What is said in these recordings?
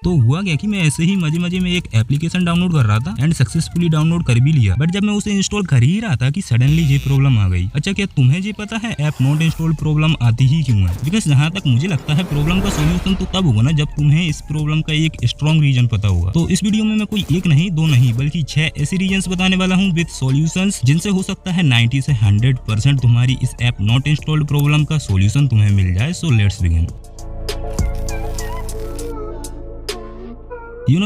तो हुआ क्या कि मैं ऐसे ही मजे मजे में एक एप्लीकेशन डाउनलोड कर रहा था एंड सक्सेसफुली डाउनलोड कर भी लिया, बट जब मैं उसे इंस्टॉल कर ही रहा था कि सडनली ये प्रॉब्लम आ गई। अच्छा, क्या तुम्हें ये पता है ऐप नॉट इंस्टॉल्ड प्रॉब्लम आती ही क्यों है? बिकॉज जहाँ तक मुझे लगता है प्रॉब्लम का सोल्यूशन तो तब होगा ना जब तुम्हें इस प्रॉब्लम का एक स्ट्रॉन्ग रीजन पता होगा। तो इस वीडियो में मैं कोई एक नहीं, दो नहीं, बल्कि 6 ऐसे रीजंस बताने वाला हूँ विद सॉल्यूशंस, जिनसे हो सकता है 90 से 100% तुम्हारी इस ऐप नॉट इंस्टॉल्ड प्रॉब्लम का सोल्यूशन तुम्हें मिल जाए। So let's begin.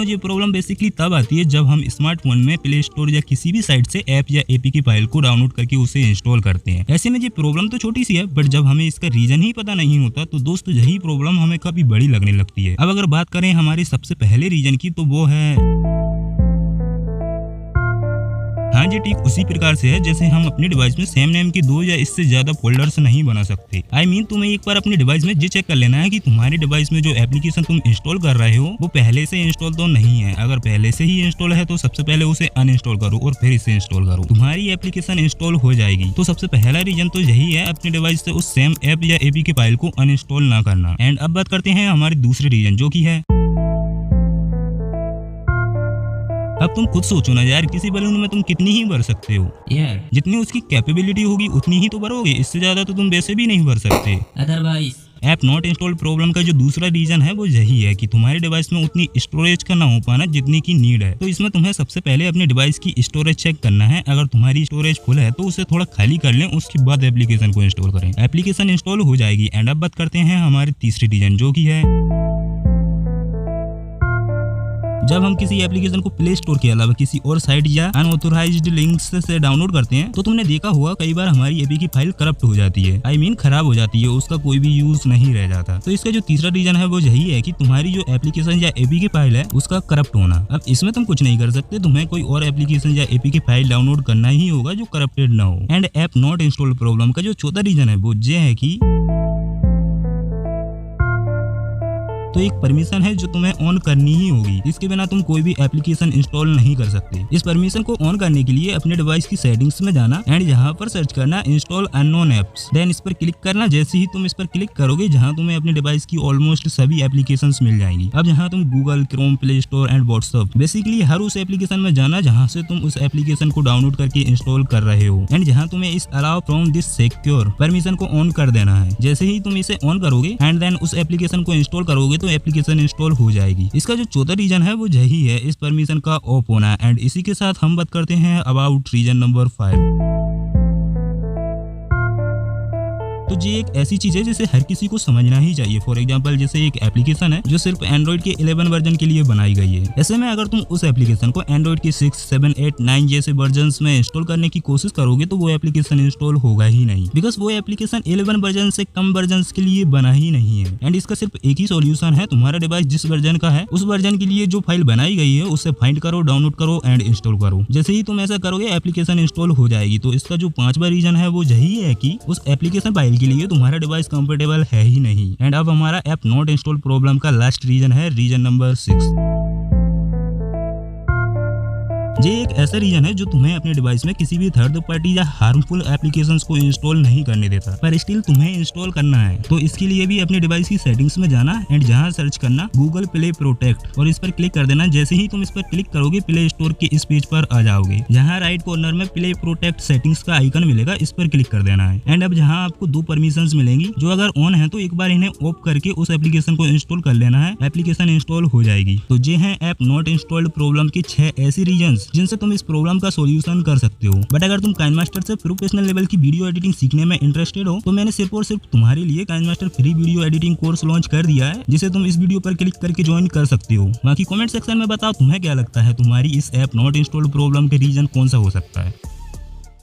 ये प्रॉब्लम बेसिकली तब आती है जब हम स्मार्टफोन में प्ले स्टोर या किसी भी साइट से ऐप या एपीके फाइल को डाउनलोड करके उसे इंस्टॉल करते हैं। ऐसे में ये प्रॉब्लम तो छोटी सी है, बट जब हमें इसका रीजन ही पता नहीं होता तो दोस्तों यही प्रॉब्लम हमें काफी बड़ी लगने लगती है। अब अगर बात करें हमारे सबसे पहले रीजन की, तो वो है, हाँ जी, ठीक उसी प्रकार से है जैसे हम अपने डिवाइस में सेम नेम की 2 या इससे ज्यादा फोल्डर्स नहीं बना सकते। आई मीन तुम्हें एक बार अपने डिवाइस में ये चेक कर लेना है कि तुम्हारे डिवाइस में जो एप्लीकेशन तुम इंस्टॉल कर रहे हो वो पहले से इंस्टॉल तो नहीं है। अगर पहले से ही इंस्टॉल है तो सबसे पहले उसे अनइंस्टॉल करो और फिर इसे इंस्टॉल करो, तुम्हारी एप्लीकेशन इंस्टॉल हो जाएगी। तो सबसे पहला रीजन तो यही है अपने डिवाइस से उस सेम ऐप या एपीके फाइल को अनइंस्टॉल ना करना। एंड अब बात करते हैं हमारे दूसरे रीजन, जो की है, अब तुम खुद सोचो ना यार, किसी बलून में तुम कितनी ही भर सकते हो यार, जितनी उसकी कैपेबिलिटी होगी उतनी ही तो भरोगे, इससे ज्यादा तो तुम वैसे भी नहीं भर सकते। Otherwise app not installed problem का जो दूसरा रीजन है वो यही है कि तुम्हारे डिवाइस में उतनी स्टोरेज का ना हो पाना जितनी की नीड है। तो इसमें तुम्हें सबसे पहले अपने डिवाइस की स्टोरेज चेक करना है। अगर तुम्हारी स्टोरेज फुल है तो उसे थोड़ा खाली कर लें, उसके बाद एप्लीकेशन को इंस्टॉल करें। एप्लीकेशन इंस्टॉल हो जाएगी। एंड अब बात करते हैं हमारे तीसरी रीजन, जो की है, जब हम किसी एप्लीकेशन को प्ले स्टोर के अलावा किसी और साइट या अनऑथोराइज्ड लिंक्स से डाउनलोड करते हैं तो तुमने देखा होगा कई बार हमारी एपीके फाइल करप्ट हो जाती है, आई मीन खराब हो जाती है, उसका कोई भी यूज नहीं रह जाता। तो इसका जो तीसरा रीजन है वो यही है कि तुम्हारी जो एप्लीकेशन या एपीके फाइल है उसका करप्ट होना। अब इसमें तुम कुछ नहीं कर सकते, तुम्हें कोई और एप्लीकेशन या एपीके फाइल डाउनलोड करना ही होगा जो करप्टेड ना हो। And app not installed problem का जो चौथा रीजन है वो ये है कि, तो एक परमिशन है जो तुम्हें ऑन करनी ही होगी, इसके बिना तुम कोई भी एप्लीकेशन इंस्टॉल नहीं कर सकते। इस परमिशन को ऑन करने के लिए अपने डिवाइस की सेटिंग्स में जाना एंड यहाँ पर सर्च करना इंस्टॉल अननोन एप्स, देन इस पर क्लिक करना। जैसे ही तुम इस पर क्लिक करोगे जहाँ तुम्हें अपने डिवाइस की ऑलमोस्ट सभी एप्लीकेशंस मिल जाएंगी। अब यहाँ तुम Google, Chrome, Play Store and WhatsApp, basically हर उस एप्लीकेशन में जाना जहाँ से तुम उस एप्लीकेशन को डाउनलोड करके इंस्टॉल कर रहे हो एंड जहाँ तुम्हें इस allow from this secure permission को ऑन कर देना है। जैसे ही तुम इसे ऑन करोगे एंड देन उस एप्लीकेशन को इंस्टॉल करोगे तो एप्लीकेशन इंस्टॉल हो जाएगी। इसका जो चौथा रीजन है वो यही है, इस परमिशन का ऑफ होना। एंड इसी के साथ हम बात करते हैं अबाउट रीजन नंबर 5। तो ये एक ऐसी चीज है जिसे हर किसी को समझना ही चाहिए। फॉर एग्जांपल, जैसे एक एप्लीकेशन है जो सिर्फ एंड्रॉइड के 11 वर्जन के लिए बनाई गई है। ऐसे में अगर तुम उस एप्लीकेशन को एंड्रॉइड के 6, 7, 8, 9 जैसे वर्जन्स में इंस्टॉल करने की कोशिश करोगे तो वो एप्लीकेशन इंस्टॉल होगा ही नहीं, बिकॉज वो एप्लीकेशन 11 वर्जन से कम वर्जन के लिए बना ही नहीं है। एंड इसका सिर्फ एक ही सोल्यूशन है, तुम्हारा डिवाइस जिस वर्जन का है उस वर्जन के लिए जो फाइल बनाई गई है उसे फाइंड करो, डाउनलोड करो एंड इंस्टॉल करो। जैसे ही तुम ऐसा करोगे एप्लीकेशन इंस्टॉल हो जाएगी। तो इसका जो 5वां रीजन है वो यही है कि उस एप्लीकेशन फाइल के लिए तुम्हारा डिवाइस कंफर्टेबल है ही नहीं। एंड अब हमारा ऐप नॉट इंस्टॉल प्रॉब्लम का लास्ट रीजन है, रीजन नंबर 6। ये एक ऐसा रीजन है जो तुम्हें अपने डिवाइस में किसी भी थर्ड पार्टी या हार्मफुल एप्लीकेशंस को इंस्टॉल नहीं करने देता, पर स्टिल तुम्हें इंस्टॉल करना है। तो इसके लिए भी अपने डिवाइस की सेटिंग्स में जाना एंड जहां सर्च करना गूगल प्ले प्रोटेक्ट और इस पर क्लिक कर देना। जैसे ही तुम इस पर क्लिक करोगे प्ले स्टोर के इस पेज पर आ जाओगे। यहाँ राइट कॉर्नर में प्ले प्रोटेक्ट सेटिंग्स का आइकन मिलेगा, इस पर क्लिक कर देना है। एंड अब जहाँ आपको 2 परमिशंस मिलेंगी जो अगर ऑन है तो एक बार इन्हें ऑफ करके उस एप्लीकेशन को इंस्टॉल कर लेना है, एप्लीकेशन इंस्टॉल हो जाएगी। तो ये है ऐप नॉट इंस्टॉल्ड प्रॉब्लम के 6 ऐसे रीजन जिनसे तुम इस प्रॉब्लम का सॉल्यूशन कर सकते हो। बट अगर तुम काइनमास्टर से प्रोफेशनल लेवल की वीडियो एडिटिंग सीखने में इंटरेस्टेड हो तो मैंने सिर्फ और सिर्फ तुम्हारे लिए KineMaster free video editing course launch कर दिया है, जिसे तुम इस वीडियो पर क्लिक करके ज्वाइन कर सकते हो। बाकी कमेंट सेक्शन में बताओ तुम्हें क्या लगता है तुम्हारी इस ऐप नॉट इंस्टॉल्ड प्रॉब्लम के रीजन कौन सा हो सकता है।